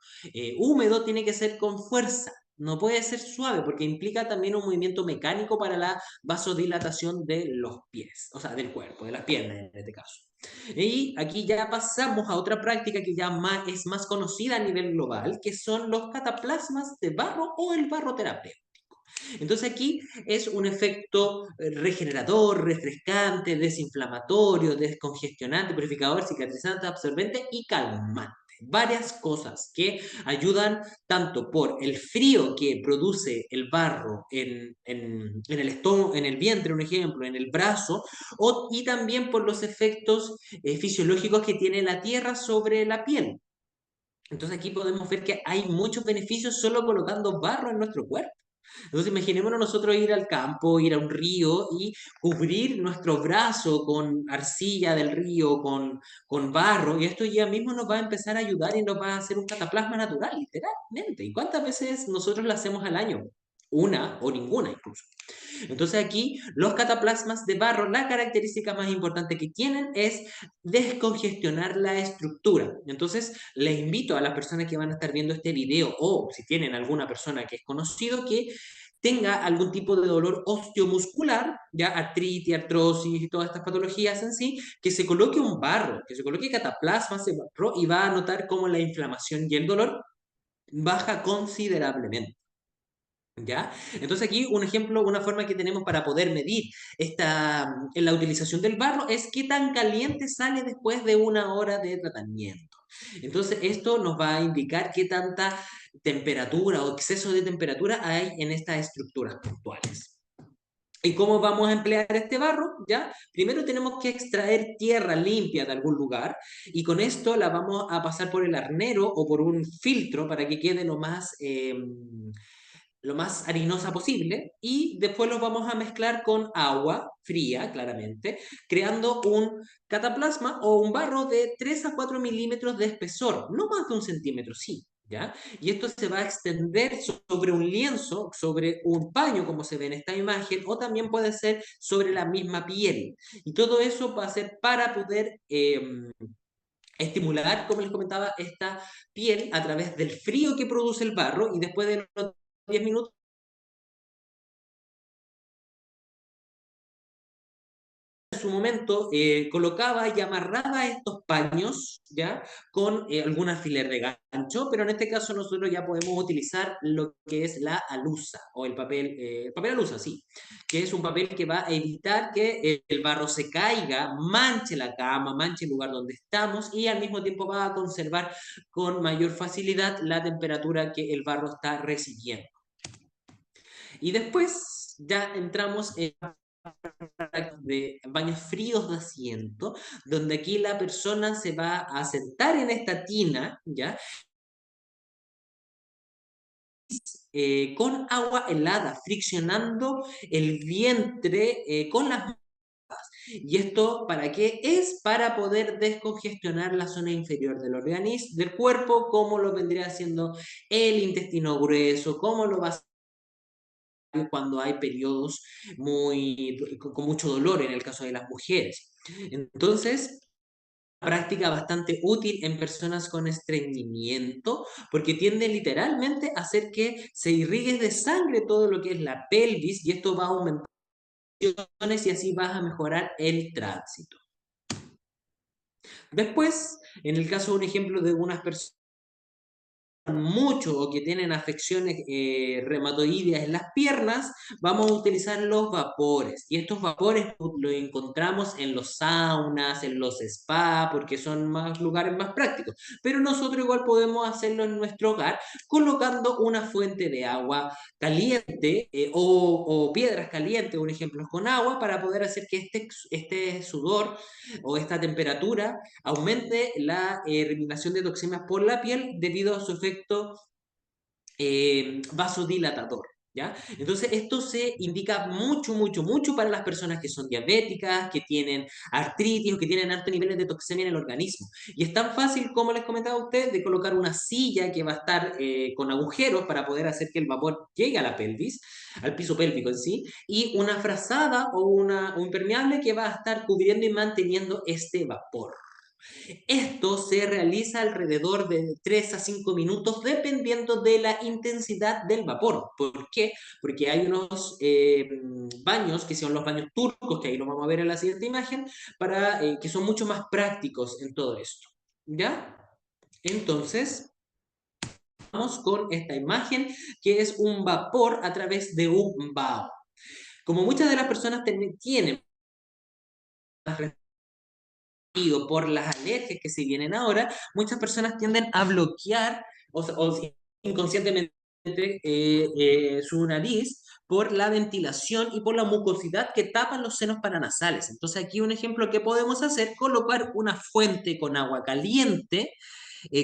húmedo, tiene que ser con fuerza. No puede ser suave porque implica también un movimiento mecánico para la vasodilatación de los pies, o sea, del cuerpo, de las piernas en este caso. Y aquí ya pasamos a otra práctica que es más conocida a nivel global, que son los cataplasmas de barro o el barro terapéutico. Entonces aquí es un efecto regenerador, refrescante, desinflamatorio, descongestionante, purificador, cicatrizante, absorbente y calmante. Varias cosas que ayudan tanto por el frío que produce el barro en el estómago, en el vientre, un ejemplo, en el brazo, y también por los efectos fisiológicos que tiene la tierra sobre la piel. Entonces aquí podemos ver que hay muchos beneficios solo colocando barro en nuestro cuerpo. Entonces imaginémonos nosotros ir al campo, ir a un río y cubrir nuestro brazo con arcilla del río, con barro, y esto ya mismo nos va a empezar a ayudar y nos va a hacer un cataplasma natural, literalmente. ¿Y cuántas veces nosotros lo hacemos al año? Una o ninguna incluso. Entonces aquí los cataplasmas de barro, la característica más importante que tienen es descongestionar la estructura. Entonces les invito a las personas que van a estar viendo este video o si tienen alguna persona que es conocido que tenga algún tipo de dolor osteomuscular, ya artritis, artrosis y todas estas patologías en sí, que se coloque un barro, que se coloque cataplasmas de barro y va a notar cómo la inflamación y el dolor baja considerablemente. ¿Ya? Entonces aquí un ejemplo, una forma que tenemos para poder medir en la utilización del barro es qué tan caliente sale después de una hora de tratamiento. Entonces esto nos va a indicar qué tanta temperatura o exceso de temperatura hay en estas estructuras puntuales. ¿Y cómo vamos a emplear este barro? ¿Ya? Primero tenemos que extraer tierra limpia de algún lugar y con esto la vamos a pasar por el arnero o por un filtro para que quede lo más harinosa posible y después los vamos a mezclar con agua fría, claramente, creando un cataplasma o un barro de 3 a 4 milímetros de espesor, no más de un centímetro, sí. ¿Ya? Y esto se va a extender sobre un lienzo, sobre un paño, como se ve en esta imagen, o también puede ser sobre la misma piel. Y todo eso va a ser para poder estimular, como les comentaba, esta piel a través del frío que produce el barro y después de los 10 minutos en su momento colocaba y amarraba estos paños ya con algún alfiler de gancho, pero en este caso nosotros ya podemos utilizar lo que es la alusa o el papel alusa, sí, que es un papel que va a evitar que el barro se caiga, manche la cama, manche el lugar donde estamos y al mismo tiempo va a conservar con mayor facilidad la temperatura que el barro está recibiendo. Y después ya entramos en de baños fríos de asiento, donde aquí la persona se va a sentar en esta tina, ¿ya? Con agua helada, friccionando el vientre con las manos. ¿Y esto para qué? Es para poder descongestionar la zona inferior del organismo, del cuerpo, como lo vendría haciendo el intestino grueso, como lo va a hacer cuando hay periodos con mucho dolor en el caso de las mujeres. Entonces, práctica bastante útil en personas con estreñimiento, porque tiende literalmente a hacer que se irrigue de sangre todo lo que es la pelvis y esto va a aumentar y así vas a mejorar el tránsito. Después, en el caso de un ejemplo de unas personas mucho o que tienen afecciones reumatoideas en las piernas, vamos a utilizar los vapores. Y estos vapores los encontramos en los saunas, en los spas, porque son más lugares más prácticos. Pero nosotros igual podemos hacerlo en nuestro hogar colocando una fuente de agua caliente o piedras calientes, un ejemplo, con agua para poder hacer que este sudor o esta temperatura aumente la eliminación de toxinas por la piel debido a su efecto vasodilatador. ¿Ya? Entonces, esto se indica mucho, mucho, mucho para las personas que son diabéticas, que tienen artritis o que tienen altos niveles de toxemia en el organismo. Y es tan fácil, como les comentaba a usted, de colocar una silla que va a estar con agujeros para poder hacer que el vapor llegue a la pelvis, al piso pélvico en sí, y una frazada o un impermeable que va a estar cubriendo y manteniendo este vapor. Esto se realiza alrededor de 3 a 5 minutos dependiendo de la intensidad del vapor. ¿Por qué? Porque hay unos baños que son los baños turcos, que ahí lo vamos a ver en la siguiente imagen, que son mucho más prácticos en todo esto. ¿Ya? Entonces, con esta imagen, que es un vapor a través de un vaho. Como muchas de las personas tienen por las alergias que se vienen ahora, muchas personas tienden a bloquear o inconscientemente su nariz por la ventilación y por la mucosidad que tapan los senos paranasales. Entonces aquí un ejemplo que podemos hacer, colocar una fuente con agua caliente,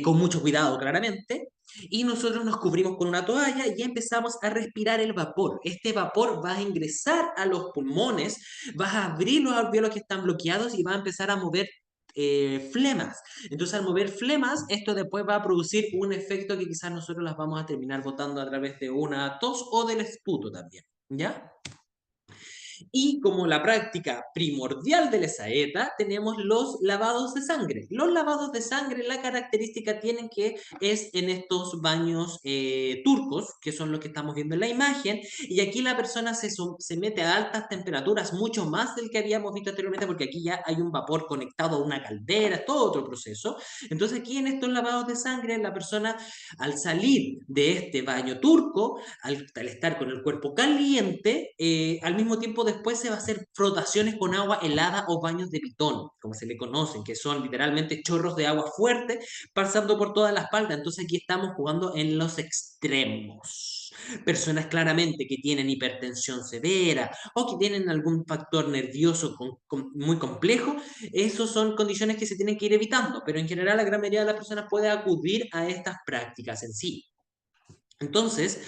con mucho cuidado claramente, y nosotros nos cubrimos con una toalla y empezamos a respirar el vapor. Este vapor va a ingresar a los pulmones, va a abrir los alvéolos que están bloqueados y va a empezar a mover flemas. Entonces, al mover flemas, esto después va a producir un efecto que quizás nosotros las vamos a terminar botando a través de una tos o del esputo también. ¿Ya? Y como la práctica primordial de la saeta, tenemos los lavados de sangre. Los lavados de sangre, la característica tienen que es en estos baños turcos, que son los que estamos viendo en la imagen, y aquí la persona se mete a altas temperaturas, mucho más del que habíamos visto anteriormente, porque aquí ya hay un vapor conectado a una caldera, todo otro proceso. Entonces aquí en estos lavados de sangre, la persona al salir de este baño turco, al estar con el cuerpo caliente, al mismo tiempo después se va a hacer frotaciones con agua helada o baños de pitón, como se le conocen, que son literalmente chorros de agua fuerte pasando por toda la espalda. Entonces aquí estamos jugando en los extremos. Personas claramente que tienen hipertensión severa o que tienen algún factor nervioso muy complejo, esas son condiciones que se tienen que ir evitando, pero en general la gran mayoría de las personas puede acudir a estas prácticas en sí. Entonces,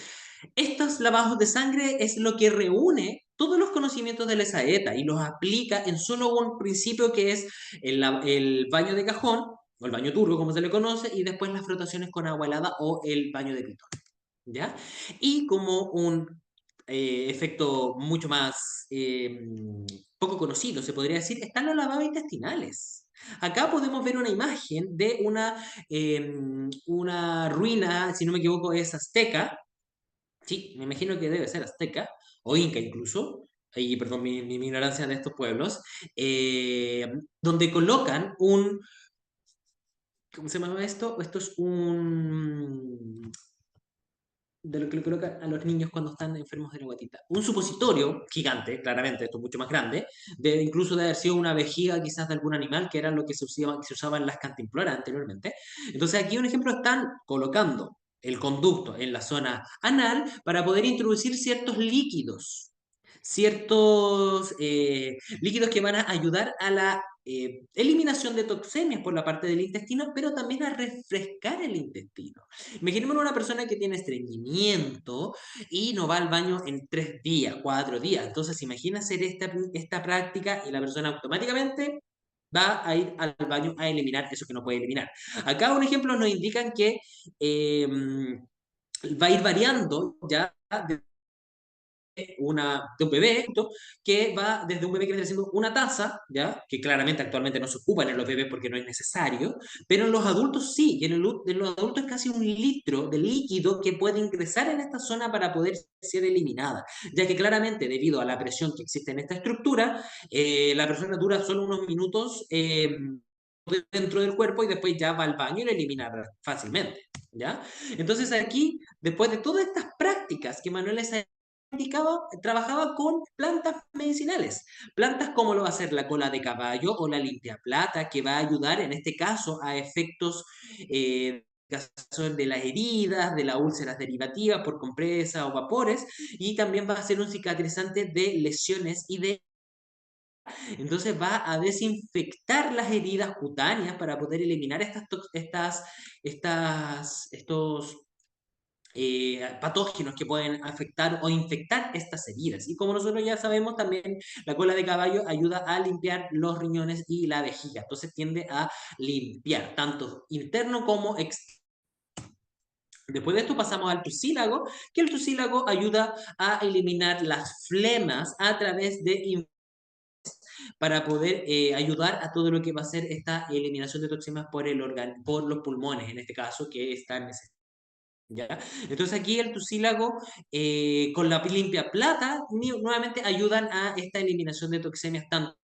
estos lavados de sangre es lo que reúne todos los conocimientos de la saeta y los aplica en solo un principio que es el baño de cajón, o el baño turco como se le conoce, y después las frotaciones con agua helada o el baño de pitón. ¿Ya? Y como un efecto mucho más poco conocido, se podría decir, están los lavados intestinales. Acá podemos ver una imagen de una ruina, si no me equivoco, es azteca. Sí, me imagino que debe ser azteca, o inca incluso. Ahí, perdón, mi ignorancia de estos pueblos, donde colocan ¿cómo se llama esto? Esto es de lo que le colocan a los niños cuando están enfermos de la guatita. Un supositorio gigante, claramente, esto es mucho más grande, incluso de haber sido una vejiga quizás de algún animal, que era lo que se usaba en las cantimploras anteriormente. Entonces aquí un ejemplo, están colocando el conducto en la zona anal para poder introducir ciertos líquidos que van a ayudar a la eliminación de toxemias por la parte del intestino, pero también a refrescar el intestino. Imaginemos una persona que tiene estreñimiento y no va al baño en 3 días, 4 días. Entonces, imagina hacer esta práctica y la persona automáticamente va a ir al baño a eliminar eso que no puede eliminar. Acá un ejemplo nos indican que eh, va a ir variando ya de un bebé que va desde un bebé que está haciendo una taza, ¿ya? Que claramente actualmente no se ocupan en los bebés porque no es necesario, pero en los adultos sí, y en los adultos es casi 1 litro de líquido que puede ingresar en esta zona para poder ser eliminada, ya que claramente debido a la presión que existe en esta estructura, la persona dura solo unos minutos dentro del cuerpo y después ya va al baño y lo elimina fácilmente, ¿ya? Entonces aquí, después de todas estas prácticas que Manuel trabajaba con plantas medicinales. Plantas como lo va a ser la cola de caballo o la limpia plata, que va a ayudar en este caso a efectos de las heridas, de las úlceras derivativas por compresa o vapores, y también va a ser un cicatrizante de lesiones y de entonces va a desinfectar las heridas cutáneas para poder eliminar estos patógenos que pueden afectar o infectar estas heridas. Y como nosotros ya sabemos, también la cola de caballo ayuda a limpiar los riñones y la vejiga. Entonces tiende a limpiar tanto interno como externo. Después de esto pasamos al tucílago, que el tucílago ayuda a eliminar las flemas a través de para poder ayudar a todo lo que va a ser esta eliminación de toxinas por los pulmones, en este caso, que están necesitados. ¿Ya? Entonces aquí el tucílago con la limpia plata nuevamente ayudan a esta eliminación de toxemias tanto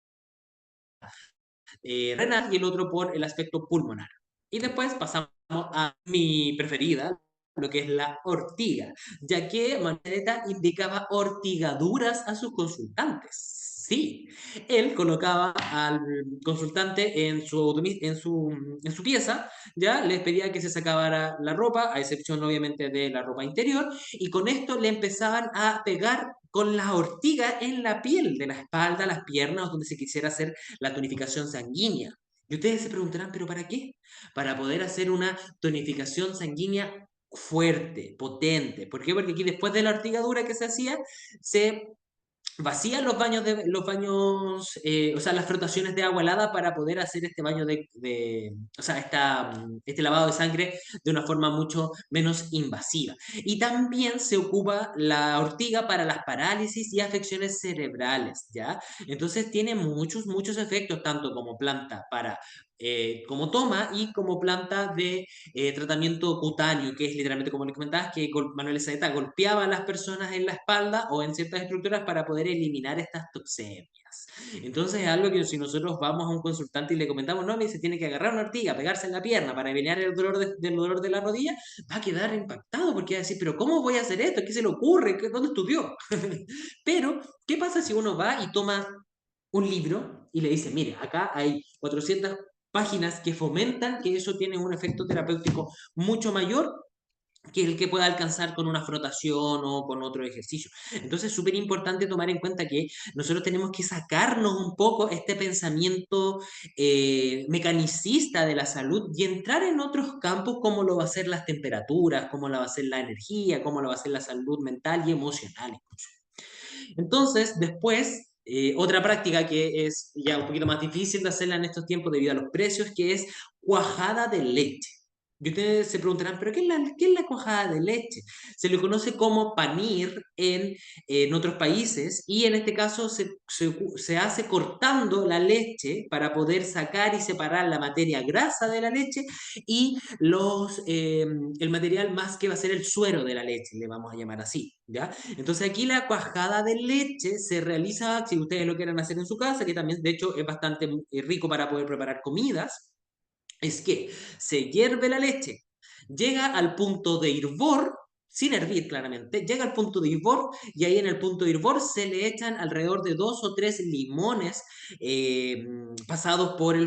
renal y el otro por el aspecto pulmonar. Y después pasamos a mi preferida, lo que es la ortiga, ya que Manoleta indicaba ortigaduras a sus consultantes. Sí, él colocaba al consultante en su pieza, ya les pedía que se sacara la ropa, a excepción obviamente de la ropa interior, y con esto le empezaban a pegar con la ortiga en la piel de la espalda, las piernas, donde se quisiera hacer la tonificación sanguínea. Y ustedes se preguntarán, ¿pero para qué? Para poder hacer una tonificación sanguínea fuerte, potente. ¿Por qué? Porque aquí después de la ortigadura que se hacía, se vacían los baños, o sea, las frotaciones de agua helada para poder hacer este baño o sea, este lavado de sangre de una forma mucho menos invasiva. Y también se ocupa la ortiga para las parálisis y afecciones cerebrales, ¿ya? Entonces tiene muchos, muchos efectos, tanto como planta para como toma y como planta de tratamiento cutáneo, que es literalmente como les comentabas, que Manuel Saeta golpeaba a las personas en la espalda o en ciertas estructuras para poder eliminar estas toxemias. Entonces es algo que si nosotros vamos a un consultante y le comentamos, no, me dice, tiene que agarrar una ortiga, pegarse en la pierna para eliminar el dolor del dolor de la rodilla, va a quedar impactado porque va a decir, pero ¿cómo voy a hacer esto? ¿Qué se le ocurre? ¿Dónde estudió? Pero, ¿qué pasa si uno va y toma un libro y le dice, mire, acá hay 400 páginas que fomentan que eso tiene un efecto terapéutico mucho mayor que el que pueda alcanzar con una frotación o con otro ejercicio? Entonces es súper importante tomar en cuenta que nosotros tenemos que sacarnos un poco este pensamiento mecanicista de la salud y entrar en otros campos como lo va a ser las temperaturas, como lo va a ser la energía, como lo va a ser la salud mental y emocional. Entonces, después, otra práctica que es ya un poquito más difícil de hacerla en estos tiempos debido a los precios, que es cuajada de leche. Y ustedes se preguntarán, ¿pero qué es la cuajada de leche? Se le conoce como panir en otros países y en este caso se hace cortando la leche para poder sacar y separar la materia grasa de la leche y el material más que va a ser el suero de la leche, le vamos a llamar así, ¿ya? Entonces aquí la cuajada de leche se realiza, si ustedes lo quieren hacer en su casa, que también de hecho es bastante rico para poder preparar comidas, es que se hierve la leche, llega al punto de hervor, sin hervir claramente, llega al punto de hervor y ahí en el punto de hervor se le echan alrededor de 2 o 3 limones pasados por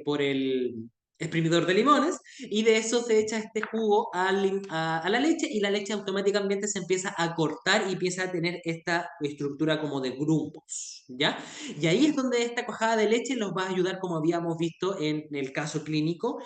por el exprimidor de limones y de eso se echa este jugo a la leche y la leche automáticamente se empieza a cortar y empieza a tener esta estructura como de grupos, ¿ya? Y ahí es donde esta cuajada de leche nos va a ayudar, como habíamos visto en el caso clínico,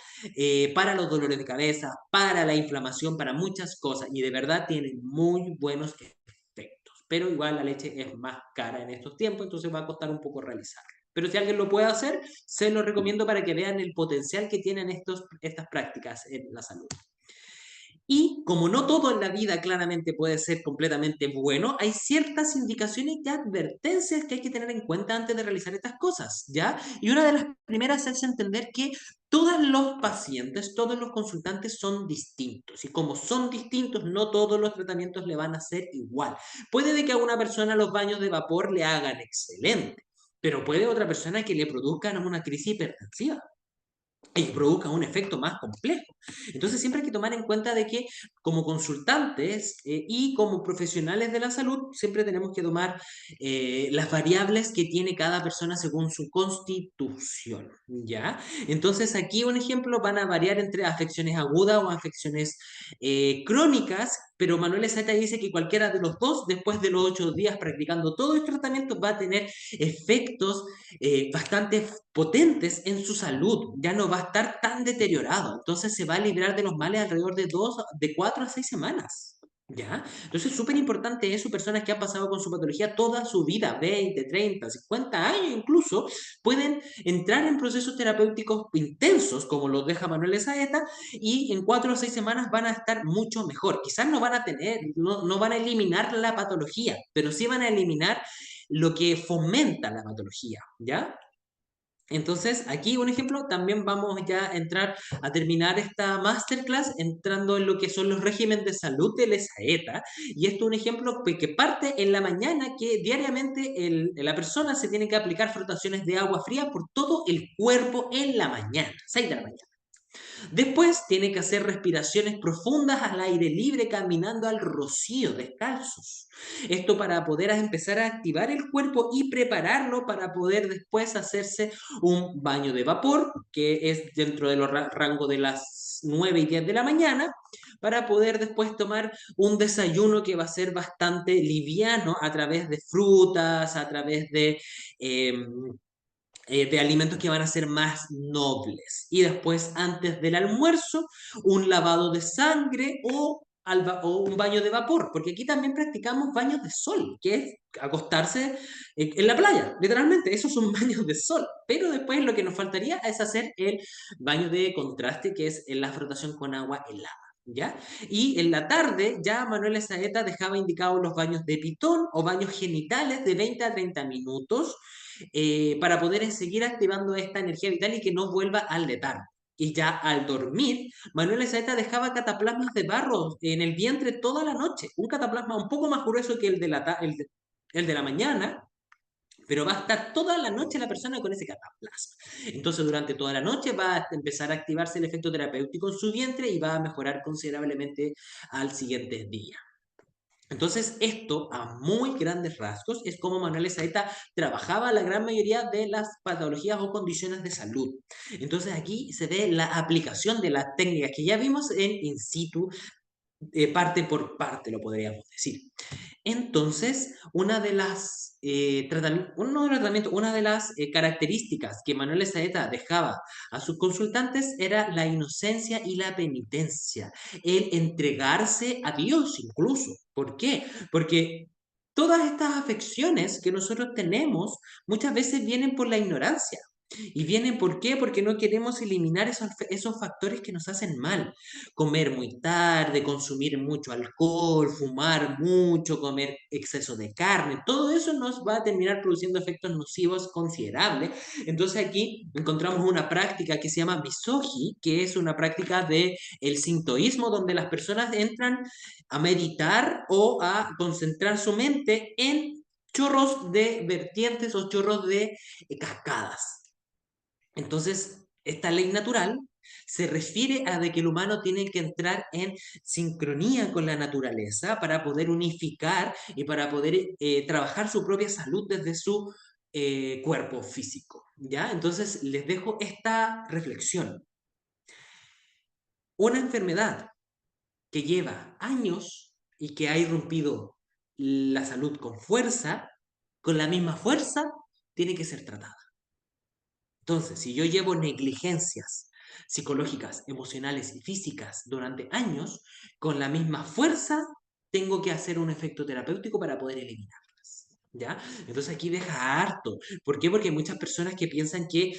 para los dolores de cabeza, para la inflamación, para muchas cosas. Y de verdad tiene muy buenos efectos. Pero igual la leche es más cara en estos tiempos, entonces va a costar un poco realizarla. Pero si alguien lo puede hacer, se lo recomiendo para que vean el potencial que tienen estas prácticas en la salud. Y como no todo en la vida claramente puede ser completamente bueno, hay ciertas indicaciones y advertencias que hay que tener en cuenta antes de realizar estas cosas, ¿ya? Y una de las primeras es entender que todos los pacientes, todos los consultantes son distintos. Y como son distintos, no todos los tratamientos le van a ser igual. Puede de que a una persona los baños de vapor le hagan excelente, pero puede otra persona que le produzcan una crisis hipertensiva y produzca un efecto más complejo. Entonces siempre hay que tomar en cuenta de que como consultantes y como profesionales de la salud, siempre tenemos que tomar las variables que tiene cada persona según su constitución, ¿ya? Entonces aquí un ejemplo van a variar entre afecciones agudas o afecciones crónicas, pero Manuel Zeta dice que cualquiera de los dos, después de los 8 días practicando todo el tratamiento, va a tener efectos bastante potentes en su salud, ya no va a estar tan deteriorado, entonces se va a librar de los males alrededor de 4 a 6 semanas. ¿Ya? Entonces es súper importante eso, personas que han pasado con su patología toda su vida, 20, 30, 50 años incluso, pueden entrar en procesos terapéuticos intensos, como los deja Manuel Saeta, y en 4 o 6 semanas van a estar mucho mejor. Quizás no van a tener, no van a eliminar la patología, pero sí van a eliminar lo que fomenta la patología, ¿ya? Entonces, aquí un ejemplo, también vamos ya a entrar a terminar esta masterclass entrando en lo que son los regímenes de salud de la SAETA. Y esto es un ejemplo que parte en la mañana, que diariamente la persona se tiene que aplicar frotaciones de agua fría por todo el cuerpo en la mañana, 6 de la mañana. Después tiene que hacer respiraciones profundas al aire libre caminando al rocío, descalzos. Esto para poder empezar a activar el cuerpo y prepararlo para poder después hacerse un baño de vapor, que es dentro de los rangos de las 9 y 10 de la mañana, para poder después tomar un desayuno que va a ser bastante liviano a través de frutas, a través de alimentos que van a ser más nobles. Y después, antes del almuerzo, un lavado de sangre o un baño de vapor, porque aquí también practicamos baños de sol, que es acostarse en la playa, literalmente, esos son baños de sol. Pero después lo que nos faltaría es hacer el baño de contraste, que es la frotación con agua helada. ¿Ya? Y en la tarde ya Manuel Saeta dejaba indicados los baños de pitón o baños genitales de 20 a 30 minutos para poder seguir activando esta energía vital y que no vuelva al letargo. Y ya al dormir, Manuel Saeta dejaba cataplasmas de barro en el vientre toda la noche. Un cataplasma un poco más grueso que el de la mañana, pero va a estar toda la noche la persona con ese cataplasma. Entonces, durante toda la noche va a empezar a activarse el efecto terapéutico en su vientre y va a mejorar considerablemente al siguiente día. Entonces, esto a muy grandes rasgos es como Manuel Saeta trabajaba la gran mayoría de las patologías o condiciones de salud. Entonces, aquí se ve la aplicación de las técnicas que ya vimos en in situ, parte por parte, lo podríamos decir. Entonces, uno de los tratamientos, una de las características que Manuel Saeta dejaba a sus consultantes era la inocencia y la penitencia, el entregarse a Dios incluso. ¿Por qué? Porque todas estas afecciones que nosotros tenemos muchas veces vienen por la ignorancia. ¿Y vienen por qué? Porque no queremos eliminar esos factores que nos hacen mal. Comer muy tarde, consumir mucho alcohol, fumar mucho, comer exceso de carne, todo eso nos va a terminar produciendo efectos nocivos considerables. Entonces aquí encontramos una práctica que se llama misogi, que es una práctica de el sintoísmo, donde las personas entran a meditar o a concentrar su mente en chorros de vertientes o chorros de cascadas. Entonces, esta ley natural se refiere a de que el humano tiene que entrar en sincronía con la naturaleza para poder unificar y para poder trabajar su propia salud desde su cuerpo físico. ¿Ya? Entonces, les dejo esta reflexión. Una enfermedad que lleva años y que ha irrumpido la salud con la misma fuerza, tiene que ser tratada. Entonces, si yo llevo negligencias psicológicas, emocionales y físicas durante años, con la misma fuerza, tengo que hacer un efecto terapéutico para poder eliminarlas. ¿Ya? Entonces aquí deja harto. ¿Por qué? Porque hay muchas personas que piensan que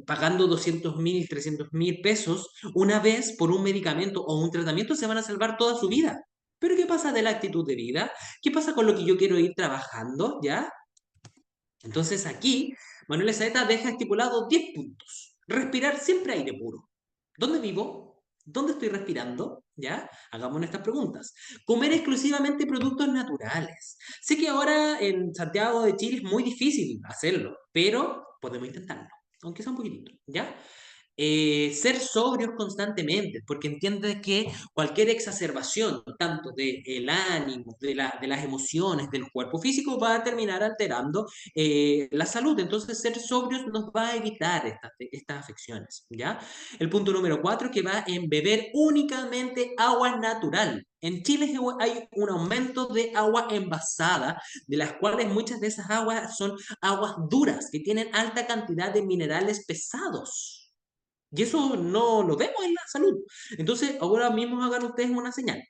pagando 200.000, 300.000 pesos una vez por un medicamento o un tratamiento se van a salvar toda su vida. Pero ¿qué pasa de la actitud de vida? ¿Qué pasa con lo que yo quiero ir trabajando? ¿Ya? Entonces aquí Manuel Saeta deja estipulado 10 puntos. Respirar siempre aire puro. ¿Dónde vivo? ¿Dónde estoy respirando? ¿Ya? Hagámonos estas preguntas. Comer exclusivamente productos naturales. Sé que ahora en Santiago de Chile es muy difícil hacerlo, pero podemos intentarlo, aunque sea un poquitito, ¿ya? Ser sobrios constantemente, porque entiende que cualquier exacerbación, tanto del ánimo, de las emociones, del cuerpo físico, va a terminar alterando la salud. Entonces, ser sobrios nos va a evitar estas afecciones, ¿ya? El punto número 4, que va en beber únicamente agua natural. En Chile hay un aumento de agua envasada, de las cuales muchas de esas aguas son aguas duras, que tienen alta cantidad de minerales pesados. Y eso no lo vemos en la salud. Entonces, ahora mismo hagan ustedes una señal.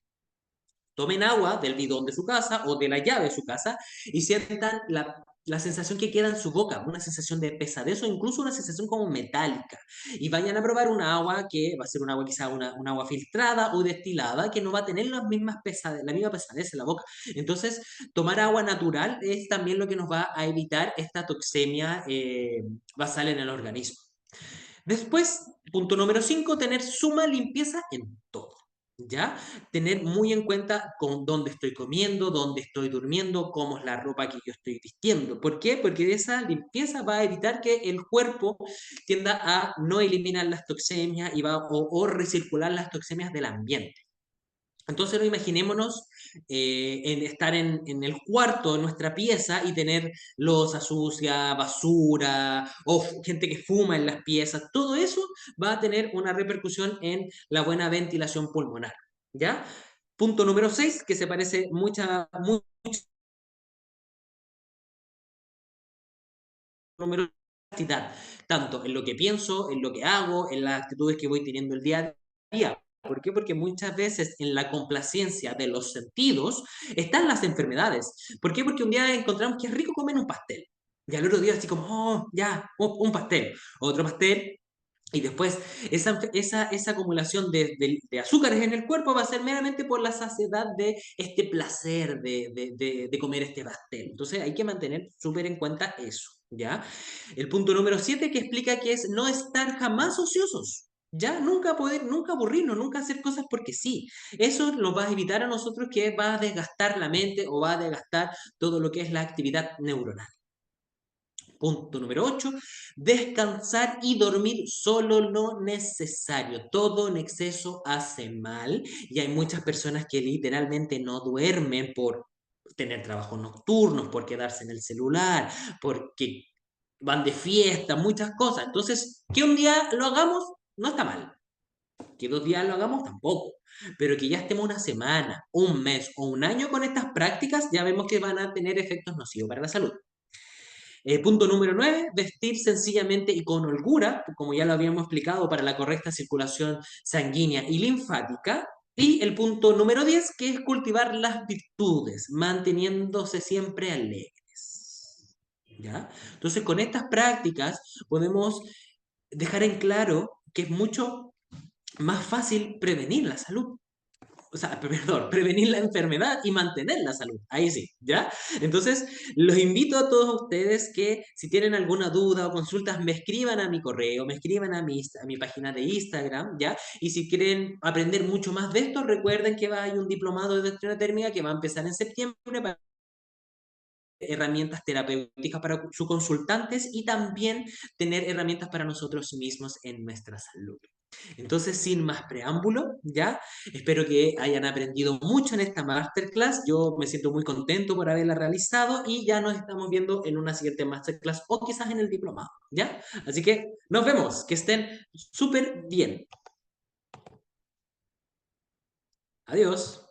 Tomen agua del bidón de su casa o de la llave de su casa y sientan la sensación que queda en su boca, una sensación de pesadez o incluso una sensación como metálica. Y vayan a probar una agua que va a ser un agua quizá una agua filtrada o destilada que no va a tener la misma pesadez en la boca. Entonces, tomar agua natural es también lo que nos va a evitar esta toxemia basal en el organismo. Después, punto número 5, tener suma limpieza en todo. ¿Ya? Tener muy en cuenta con dónde estoy comiendo, dónde estoy durmiendo, cómo es la ropa que yo estoy vistiendo. ¿Por qué? Porque esa limpieza va a evitar que el cuerpo tienda a no eliminar las toxemias y o recircular las toxemias del ambiente. Entonces no imaginémonos en estar en el cuarto de nuestra pieza y tener loza sucia, basura o gente que fuma en las piezas. Todo eso va a tener una repercusión en la buena ventilación pulmonar. ¿Ya? Punto número 6 que se parece mucho número cantidad, tanto en lo que pienso, en lo que hago, en las actitudes que voy teniendo el día a día. ¿Por qué? Porque muchas veces en la complacencia de los sentidos están las enfermedades. ¿Por qué? Porque un día encontramos que es rico comer un pastel. Y al otro día así como, oh, ya, un pastel. Otro pastel, y después, esa acumulación de azúcares en el cuerpo va a ser meramente por la saciedad de este placer de comer este pastel. Entonces hay que mantener súper en cuenta eso, ¿ya? El punto número 7 que explica que es no estar jamás ociosos. Ya, nunca poder, nunca aburrirnos, nunca hacer cosas porque sí. Eso nos va a evitar a nosotros que va a desgastar la mente o va a desgastar todo lo que es la actividad neuronal. Punto número 8, descansar y dormir solo lo necesario. Todo en exceso hace mal y hay muchas personas que literalmente no duermen por tener trabajos nocturnos, por quedarse en el celular, porque van de fiesta, muchas cosas. Entonces, que un día lo hagamos no está mal, que 2 días lo hagamos tampoco, pero que ya estemos una semana, un mes o un año con estas prácticas, ya vemos que van a tener efectos nocivos para la salud. Punto número 9, vestir sencillamente y con holgura, como ya lo habíamos explicado, para la correcta circulación sanguínea y linfática. Y el punto número 10, que es cultivar las virtudes, manteniéndose siempre alegres. ¿Ya? Entonces, con estas prácticas podemos dejar en claro que es mucho más fácil prevenir la salud, o sea, perdón, prevenir la enfermedad y mantener la salud. Ahí sí, ¿ya? Entonces, los invito a todos ustedes que si tienen alguna duda o consultas, me escriban a mi correo, me escriban a mi página de Instagram, ¿ya? Y si quieren aprender mucho más de esto, recuerden que hay un diplomado de doctrina térmica que va a empezar en septiembre para herramientas terapéuticas para sus consultantes y también tener herramientas para nosotros mismos en nuestra salud. Entonces, sin más preámbulo, ya, espero que hayan aprendido mucho en esta masterclass. Yo me siento muy contento por haberla realizado y ya nos estamos viendo en una siguiente masterclass o quizás en el diplomado, ¿ya? Así que nos vemos, que estén súper bien. Adiós.